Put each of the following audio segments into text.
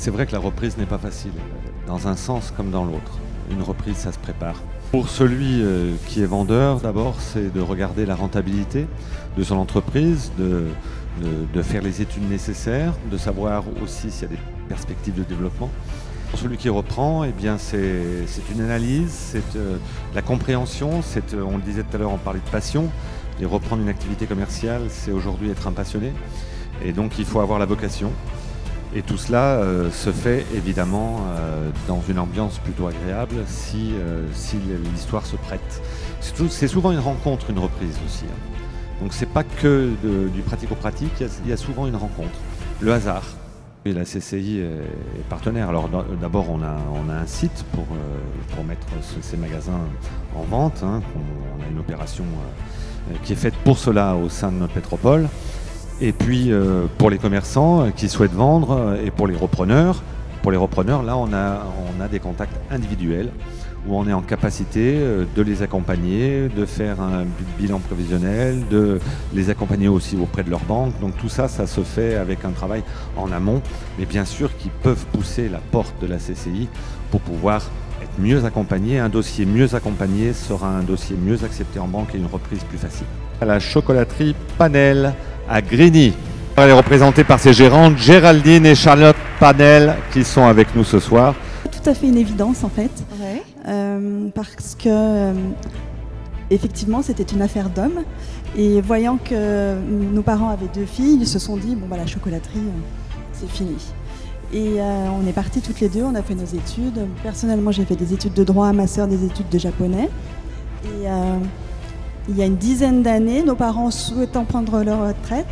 C'est vrai que la reprise n'est pas facile, dans un sens comme dans l'autre. Une reprise, ça se prépare. Pour celui qui est vendeur, d'abord, c'est de regarder la rentabilité de son entreprise, de faire les études nécessaires, de savoir aussi s'il y a des perspectives de développement. Pour celui qui reprend, eh bien, c'est une analyse, c'est la compréhension, on le disait tout à l'heure, on parlait de passion. Et reprendre une activité commerciale, c'est aujourd'hui être un passionné. Et donc, il faut avoir la vocation. Et tout cela se fait évidemment dans une ambiance plutôt agréable si l'histoire se prête. C'est souvent une rencontre, une reprise aussi. Donc c'est pas que du pratico-pratique, il y a souvent une rencontre. Le hasard. Et la CCI est partenaire. Alors d'abord on a un site pour mettre ces magasins en vente. On a une opération qui est faite pour cela au sein de notre métropole. Et puis pour les commerçants qui souhaitent vendre et pour les repreneurs, là on a des contacts individuels où on est en capacité de les accompagner, de faire un bilan prévisionnel, de les accompagner aussi auprès de leur banque. Donc tout ça, ça se fait avec un travail en amont, mais bien sûr qui peuvent pousser la porte de la CCI pour pouvoir être mieux accompagnés. Un dossier mieux accompagné sera un dossier mieux accepté en banque et une reprise plus facile. La chocolaterie Panel à Grigny. Elle est représentée par ses gérantes Géraldine et Charlotte Panel qui sont avec nous ce soir. Tout à fait une évidence en fait, ouais. parce que effectivement c'était une affaire d'homme et voyant que nos parents avaient 2 filles, ils se sont dit bon bah la chocolaterie c'est fini. Et on est partis toutes les deux, on a fait nos études. Personnellement j'ai fait des études de droit, ma sœur des études de japonais. Et il y a une dizaine d'années, nos parents souhaitant prendre leur retraite,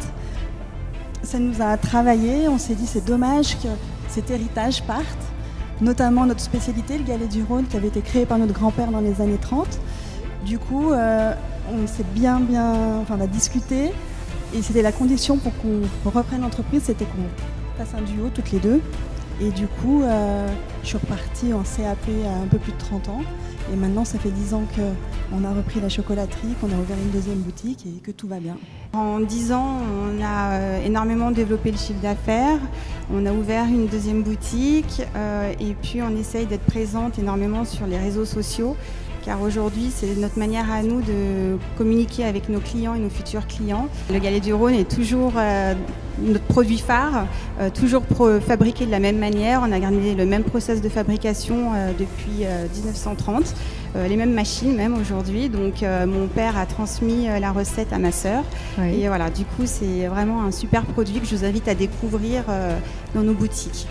ça nous a travaillé, on s'est dit c'est dommage que cet héritage parte, notamment notre spécialité, le galet du Rhône, qui avait été créé par notre grand-père dans les années 30. Du coup, on s'est on a discuté et c'était la condition pour qu'on reprenne l'entreprise, c'était qu'on fasse un duo toutes les deux. Et du coup, je suis repartie en CAP à un peu plus de 30 ans. Et maintenant, ça fait 10 ans qu'on a repris la chocolaterie, qu'on a ouvert une 2e boutique et que tout va bien. En 10 ans, on a énormément développé le chiffre d'affaires. On a ouvert une 2e boutique et puis on essaye d'être présente énormément sur les réseaux sociaux. Car aujourd'hui, c'est notre manière à nous de communiquer avec nos clients et nos futurs clients. Le galet du Rhône est toujours notre produit phare, toujours fabriqué de la même manière. On a gardé le même process de fabrication depuis 1930, les mêmes machines même aujourd'hui. Donc mon père a transmis la recette à ma sœur. Oui. Et voilà, du coup, c'est vraiment un super produit que je vous invite à découvrir dans nos boutiques.